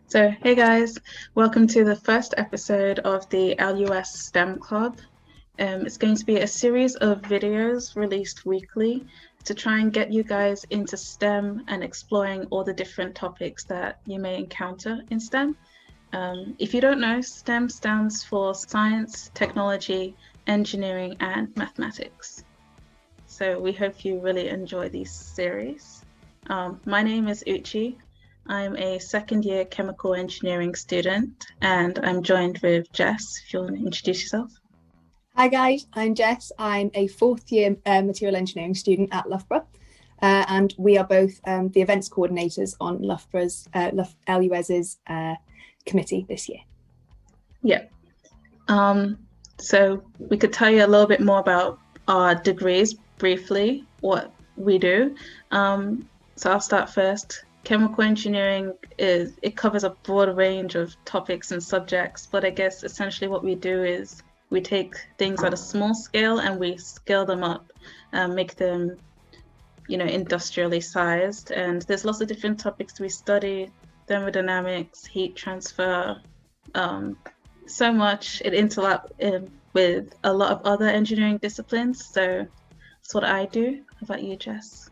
So, hey guys, welcome to the first episode of the LUS STEM Club. It's going to be a series of videos released weekly to try and get you guys into STEM and exploring all the different topics that you may encounter in STEM. If you don't know, STEM stands for science, technology, engineering, and mathematics. So we hope you really enjoy these series. My name is Uchi. I'm a second year chemical engineering student, and I'm joined with Jess. If you want to introduce yourself. Hi guys, I'm Jess. I'm a fourth year material engineering student at Loughborough, and we are both the events coordinators on Loughborough's LUWES's committee this year. Yeah. So we could tell you a little bit more about our degrees briefly, what we do. So I'll start first. Chemical engineering it covers a broad range of topics and subjects, but I guess essentially what we do is we take things at a small scale and we scale them up, make them, industrially sized. And there's lots of different topics we study: thermodynamics, heat transfer, so much. It interacts with a lot of other engineering disciplines. So that's what I do. How about you, Jess?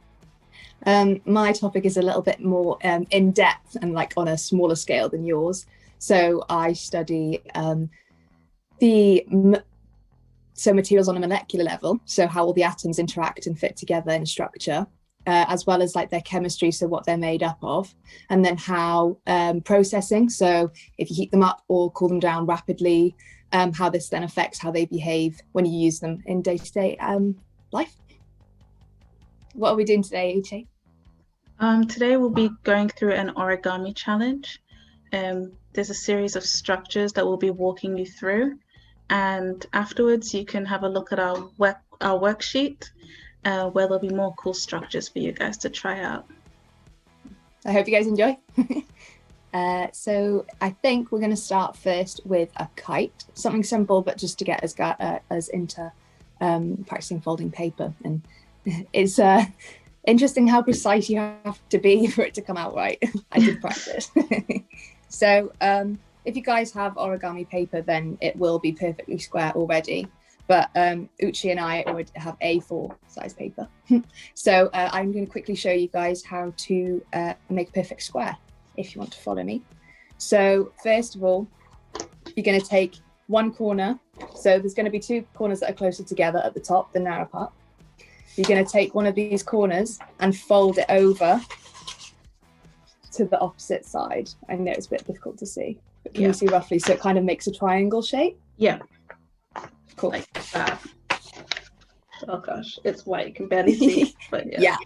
My topic is a little bit more in depth and like on a smaller scale than yours. So I study materials on a molecular level, so how all the atoms interact and fit together in a structure, as well as like their chemistry, so what they're made up of, and then how processing, so if you heat them up or cool them down rapidly, how this then affects how they behave when you use them in day-to-day life. What are we doing today, Uche? Today we'll be going through an origami challenge. There's a series of structures that we'll be walking you through, and afterwards you can have a look at our worksheet where there'll be more cool structures for you guys to try out. I hope you guys enjoy. So I think we're going to start first with a kite, something simple, but just to get us into practicing folding paper. And it's interesting how precise you have to be for it to come out right. I did practice. So if you guys have origami paper, then it will be perfectly square already. But Uchi and I already have A4 size paper. So I'm going to quickly show you guys how to make a perfect square, if you want to follow me. So first of all, you're going to take one corner. So there's going to be two corners that are closer together at the top, the narrow part. You're going to take one of these corners and fold it over to the opposite side. I know it's a bit difficult to see, but can you see roughly? So it kind of makes a triangle shape? Yeah. Cool. Like that. Oh gosh, it's white, you can barely see, but yeah.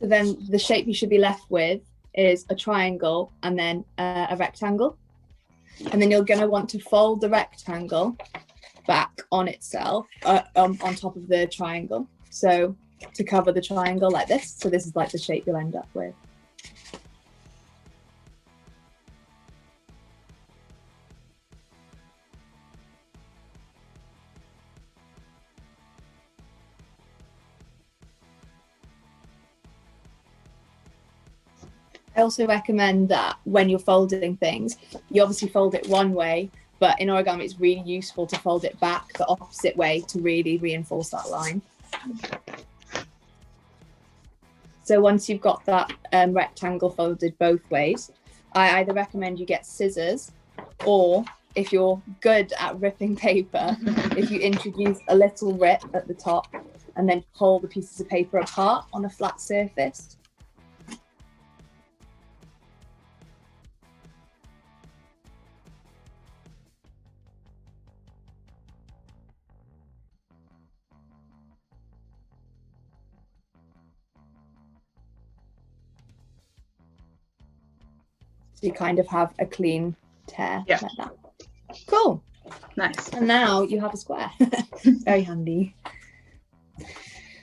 So then the shape you should be left with is a triangle and then a rectangle. And then you're going to want to fold the rectangle back on itself, on top of the triangle. So to cover the triangle like this. So this is like the shape you'll end up with. I also recommend that when you're folding things, you obviously fold it one way, but in origami, it's really useful to fold it back the opposite way to really reinforce that line. So once you've got that rectangle folded both ways, I either recommend you get scissors, or if you're good at ripping paper, if you introduce a little rip at the top and then pull the pieces of paper apart on a flat surface. So you kind of have a clean tear like that. Cool. Nice. And now you have a square. Very handy.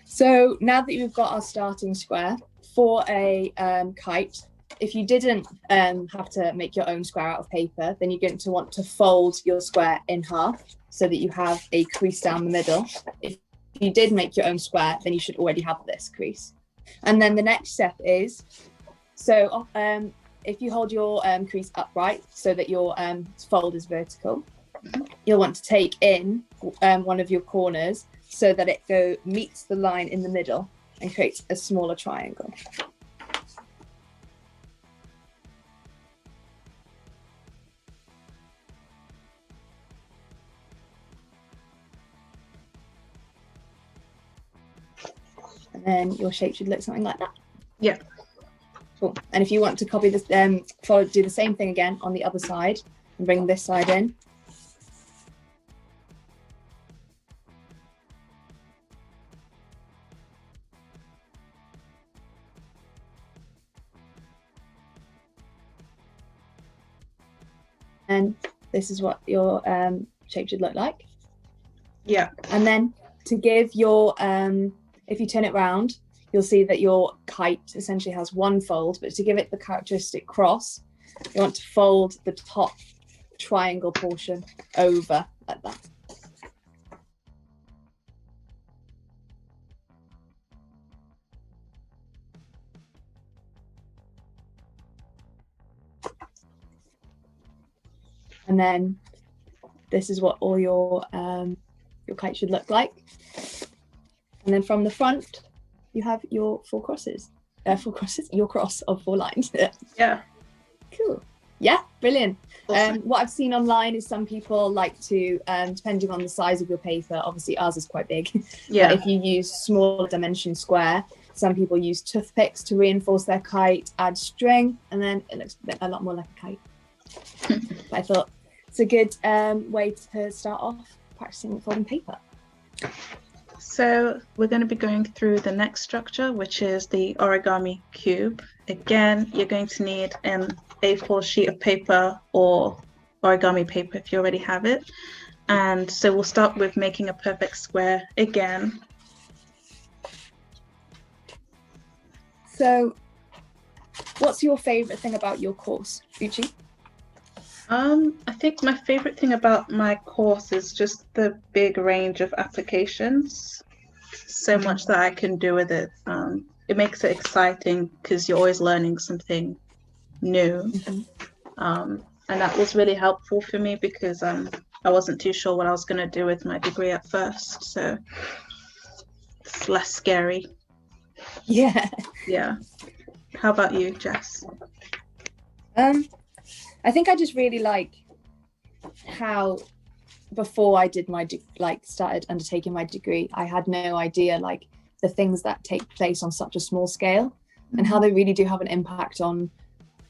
So now that you've got our starting square for a kite, if you didn't have to make your own square out of paper, then you're going to want to fold your square in half so that you have a crease down the middle. If you did make your own square, then you should already have this crease. And then the next step is, so if you hold your crease upright so that your fold is vertical, you'll want to take in one of your corners so that it meets the line in the middle and creates a smaller triangle. And then your shape should look something like that. Yeah. Cool. And if you want to copy this, do the same thing again on the other side and bring this side in. And this is what your shape should look like. Yeah. And then to give your, if you turn it round, you'll see that your kite essentially has one fold, but to give it the characteristic cross, you want to fold the top triangle portion over like that. And then this is what all your kite should look like. And then from the front, you have your four crosses, your cross of 4 lines. Yeah. Cool. Yeah, brilliant. Awesome. What I've seen online is some people like to, depending on the size of your paper, obviously ours is quite big. Yeah. But if you use smaller dimension square, some people use toothpicks to reinforce their kite, add string, and then it looks a lot more like a kite. But I thought it's a good way to start off practicing folding paper. So we're going to be going through the next structure, which is the origami cube. Again, you're going to need an A4 sheet of paper or origami paper if you already have it. And so we'll start with making a perfect square again. So what's your favorite thing about your course, Uchi? I think my favorite thing about my course is just the big range of applications. So much that I can do with it. It makes it exciting because you're always learning something new. And that was really helpful for me because I wasn't too sure what I was going to do with my degree at first. So it's less scary. Yeah. Yeah. How about you, Jess? I think I just really like how before I did my started undertaking my degree, I had no idea like the things that take place on such a small scale and how they really do have an impact on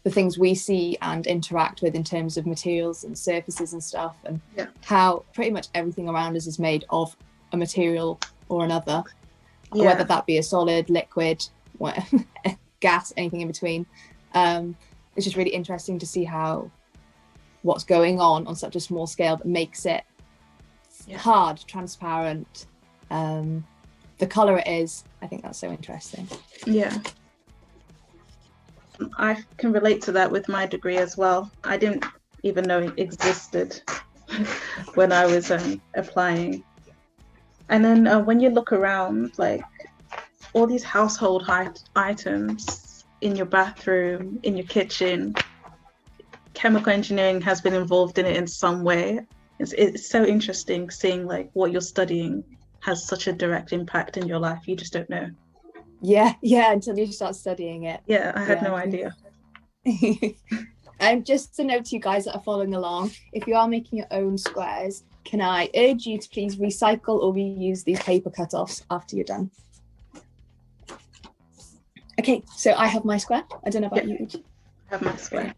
the things we see and interact with in terms of materials and surfaces and stuff, and how pretty much everything around us is made of a material or another, whether that be a solid, liquid, gas, anything in between. It's just really interesting to see how what's going on such a small scale that makes it hard, transparent, the color it is. I think that's so interesting. Yeah, I can relate to that with my degree as well. I didn't even know it existed when I was applying. And then when you look around, like all these household items in your bathroom, in your kitchen, chemical engineering has been involved in it in some way. It's so interesting seeing like what you're studying has such a direct impact in your life. You just don't know. Yeah, until you start studying it. Yeah, I had no idea. And just to note to you guys that are following along, if you are making your own squares, can I urge you to please recycle or reuse these paper cut-offs after you're done? Okay, so I have my square. I don't know about you, Uchi. I have my square.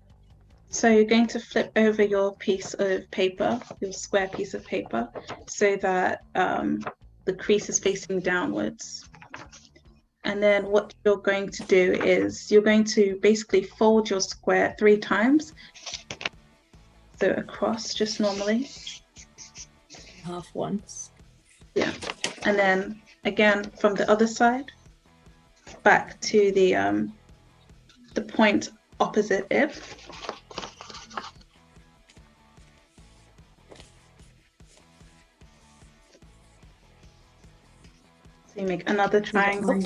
So you're going to flip over your piece of paper, your square piece of paper, so that the crease is facing downwards. And then what you're going to do is you're going to basically fold your square 3 times. So across, just normally. Half once. Yeah. And then again from the other side, back to the point opposite it. So you make another triangle.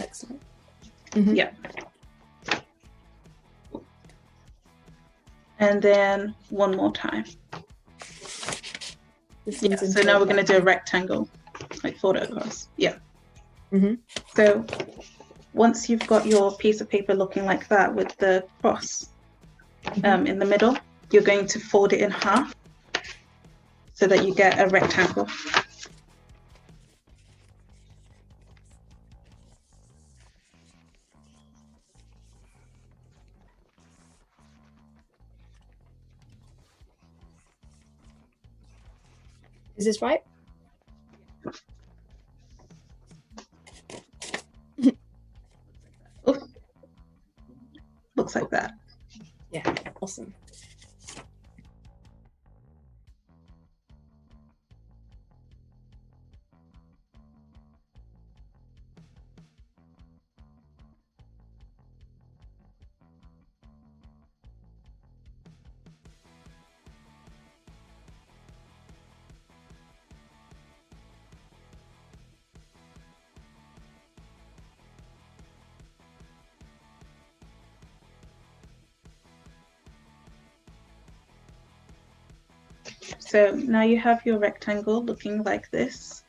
Yeah. And then one more time. Yeah, so now we're going to do a rectangle, like fold it across. Yeah. So once you've got your piece of paper looking like that with the cross in the middle, you're going to fold it in half so that you get a rectangle. Is this right? Oh, looks like that. Yeah, awesome. So now you have your rectangle looking like this.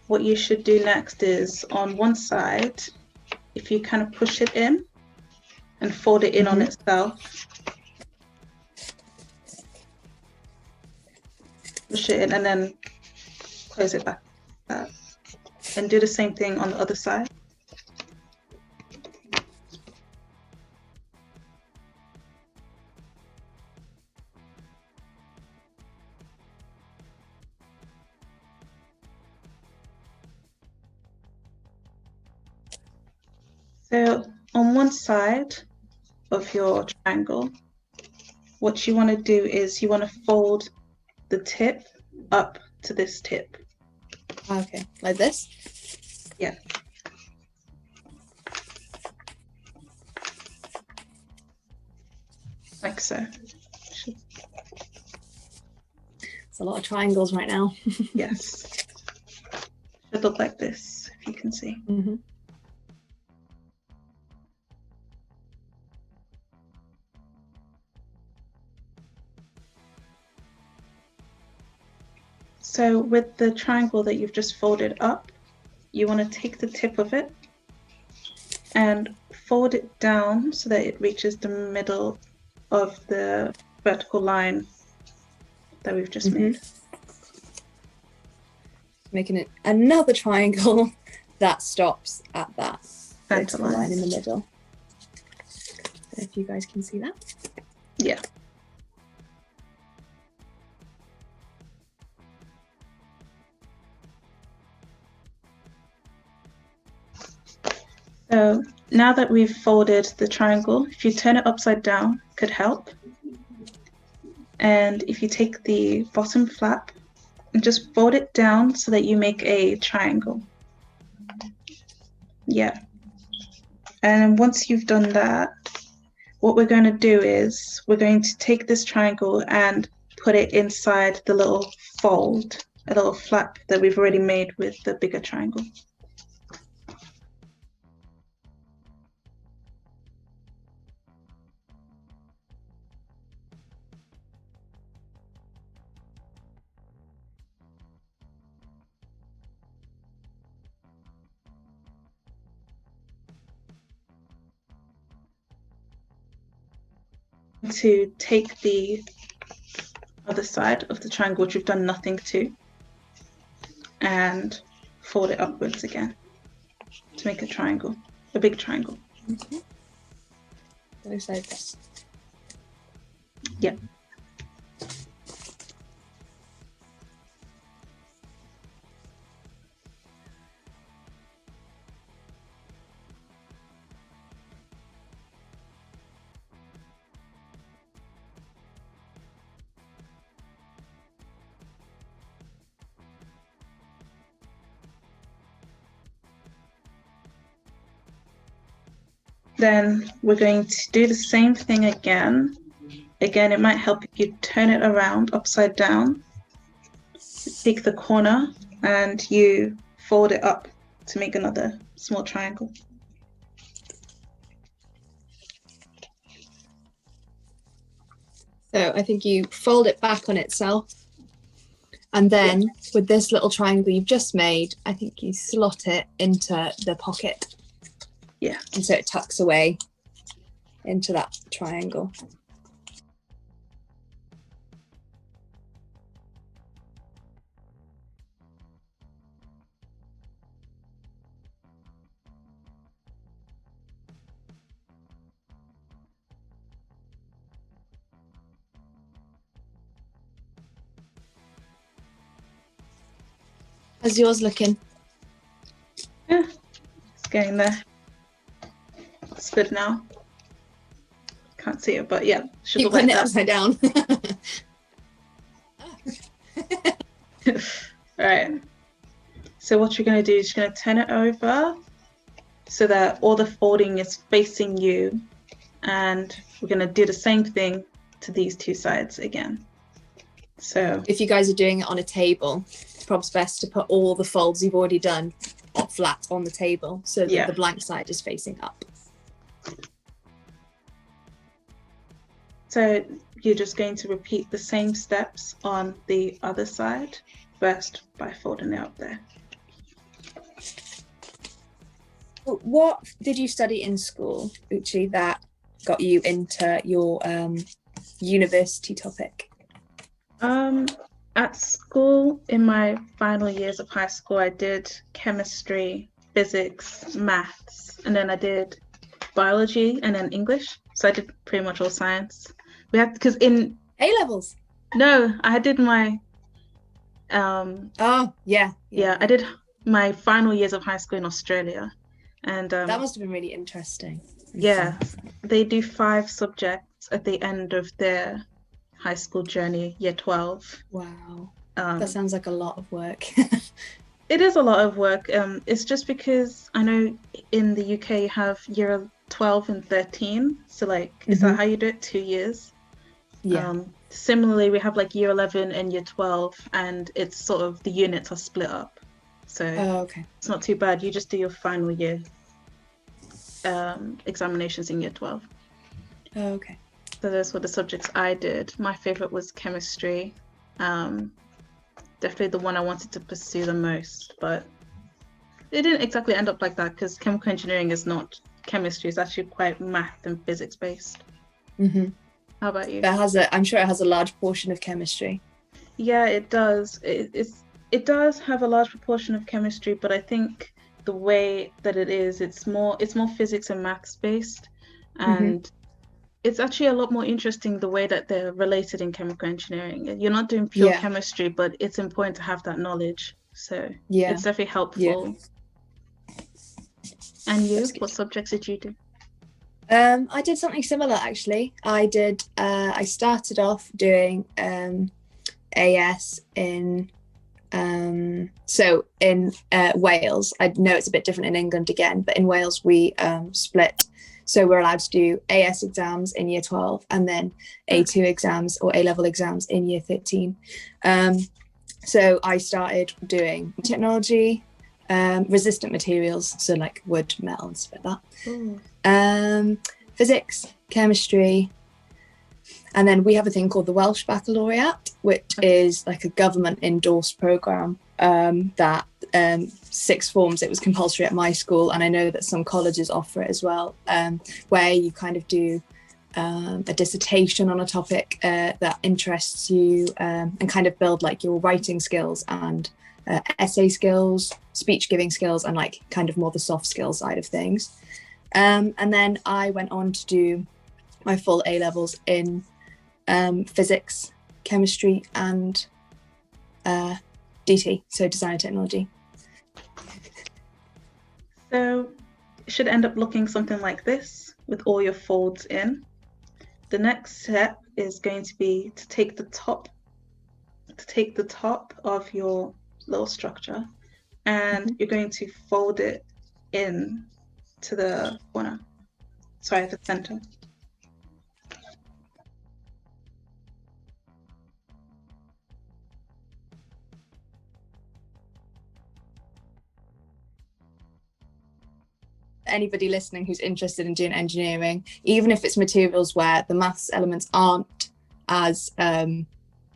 What you should do next is on one side, if you kind of push it in and fold it in on itself, push it in and then close it back. And do the same thing on the other side. So on one side of your triangle, what you want to do is you want to fold the tip up to this tip. Okay, like this? Yeah. Like so. It's a lot of triangles right now. Yes. Should look like this, if you can see. So with the triangle that you've just folded up, you want to take the tip of it and fold it down so that it reaches the middle of the vertical line that we've just made. Making it another triangle that stops at that Center line in the middle. If you guys can see that. Yeah. So now that we've folded the triangle, if you turn it upside down, could help. And if you take the bottom flap and just fold it down so that you make a triangle. Yeah. And once you've done that, what we're going to do is we're going to take this triangle and put it inside the little fold, a little flap that we've already made with the bigger triangle. To take the other side of the triangle, which we've done nothing to, and fold it upwards again to make a triangle, a big triangle. Looks like this. Yeah. Then we're going to do the same thing again. Again, it might help if you turn it around upside down. Take the corner and you fold it up to make another small triangle. So I think you fold it back on itself. And then with this little triangle you've just made, I think you slot it into the pocket. Yeah. And so it tucks away into that triangle. How's yours looking? Yeah, it's getting there. It's good now. Can't see it, but yeah. Keep putting it upside down. All right. So what you're going to do is you're going to turn it over so that all the folding is facing you. And we're going to do the same thing to these two sides again. So if you guys are doing it on a table, it's probably best to put all the folds you've already done flat on the table so that the blank side is facing up. So you're just going to repeat the same steps on the other side, first by folding it up there. What did you study in school, Uchi, that got you into your university topic? At school, in my final years of high school, I did chemistry, physics, maths, and then I did biology and then English. So I did pretty much all science. We had, because in A-levels? No, I did my I did my final years of high school in Australia, and that must have been really interesting. Yeah, they do 5 subjects at the end of their high school journey, year 12. Wow, that sounds like a lot of work. It is a lot of work. It's just because I know in the UK you have year 12 and 13, so like is that how you do it? 2 years? Yeah. Similarly, we have like year 11 and year 12, and it's sort of the units are split up, so it's not too bad. You just do your final year examinations in year 12. Okay. So those were the subjects I did. My favorite was chemistry. Definitely the one I wanted to pursue the most, but it didn't exactly end up like that because chemical engineering is not chemistry. It's actually quite math and physics based. How about you? I'm sure it has a large portion of chemistry. Yeah, it does. It does have a large proportion of chemistry, but I think the way that it is, it's more physics and maths based, and it's actually a lot more interesting the way that they're related in chemical engineering. You're not doing pure chemistry, but it's important to have that knowledge. So it's definitely helpful. And you, what subjects did you do? I did something similar actually. I started off doing AS in Wales. I know it's a bit different in England again, but in Wales we split. So we're allowed to do AS exams in year 12 and then A2 exams or A-level exams in year 13. So I started doing technology, resistant materials, so like wood, metal and stuff like that. Physics, chemistry, and then we have a thing called the Welsh Baccalaureate, which is like a government endorsed programme that 6 forms. It was compulsory at my school, and I know that some colleges offer it as well, where you kind of do a dissertation on a topic that interests you, and kind of build like your writing skills and essay skills, speech giving skills, and like kind of more the soft skills side of things. And then I went on to do my full A-levels in physics, chemistry, and DT, so design and technology. So it should end up looking something like this with all your folds in. The next step is going to be to take the top of your little structure, and you're going to fold it in to the corner. sorry, the center. Anybody listening who's interested in doing engineering, even if it's materials where the maths elements aren't as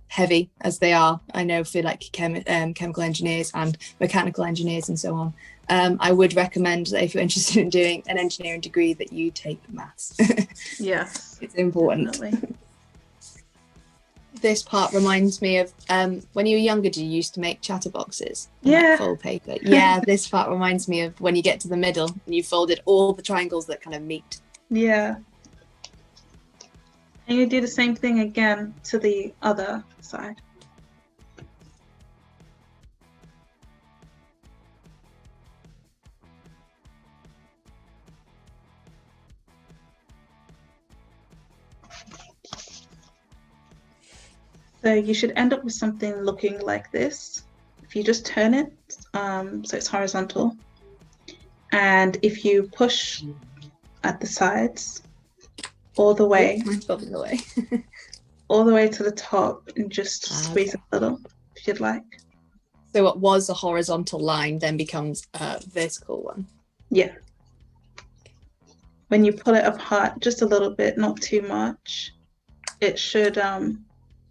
heavy as they are, I know, for like chemical engineers and mechanical engineers and so on, I would recommend that if you're interested in doing an engineering degree that you take maths. Yes, it's important. Definitely. This part reminds me of when you were younger, you used to make chatterboxes and Yeah. fold paper. Yeah, this part reminds me of when you get to the middle and you folded all the triangles that kind of meet. Yeah. And you do the same thing again to the other side. So you should end up with something looking like this. If you just turn it, so it's horizontal. And if you push at the sides all the way, all the way to the top, and just squeeze it a little if you'd like. So what was a horizontal line then becomes a vertical one? Yeah. When you pull it apart just a little bit, not too much, it should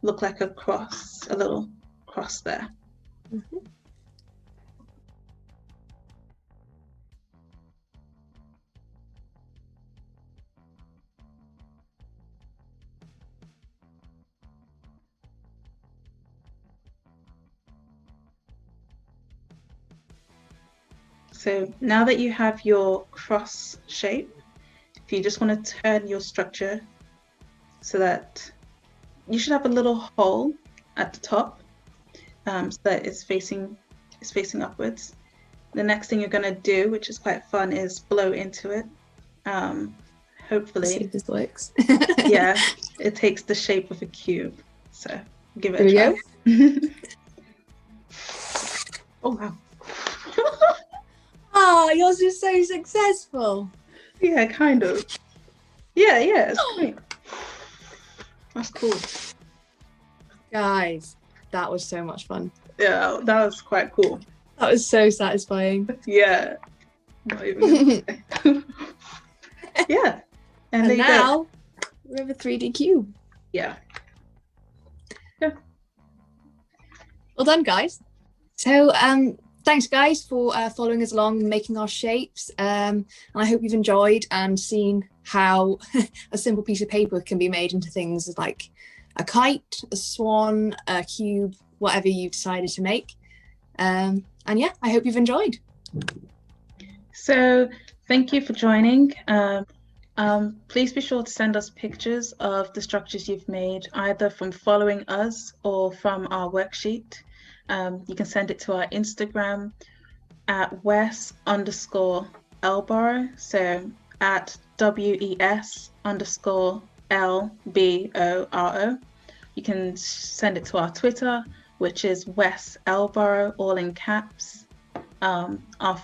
look like a cross, a little cross there. Mm-hmm. So now that you have your cross shape, if you just want to turn your structure so that you should have a little hole at the top, so that it's facing upwards. The next thing you're going to do, which is quite fun, is blow into it. Hopefully, see if this works. Yeah, it takes the shape of a cube. So give it Here a try. Oh wow. Oh, yours is so successful. Yeah, kind of. Yeah, it's great. That's cool. Guys, that was so much fun. Yeah, that was quite cool. That was so satisfying. Yeah. Not even gonna say. Yeah. And there you now go. we have a 3D cube. Yeah. Well done, guys. So thanks, guys, for following us along, making our shapes. And I hope you've enjoyed and seen how a simple piece of paper can be made into things like a kite, a swan, a cube, whatever you've decided to make. And yeah, I hope you've enjoyed. So thank you for joining. Please be sure to send us pictures of the structures you've made, either from following us or from our worksheet. You can send it to our Instagram at wes_Loughborough, so at WES_LBORO. You can send it to our Twitter, which is Wes Loughborough, all in caps. Our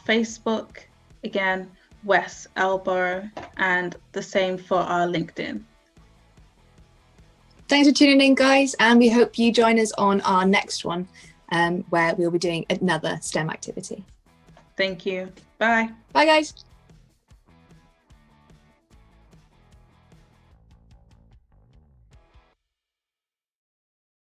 Facebook, again, Wes Loughborough, and the same for our LinkedIn. Thanks for tuning in, guys, and we hope you join us on our next one, where we'll be doing another STEM activity. Thank you. Bye. Bye, guys.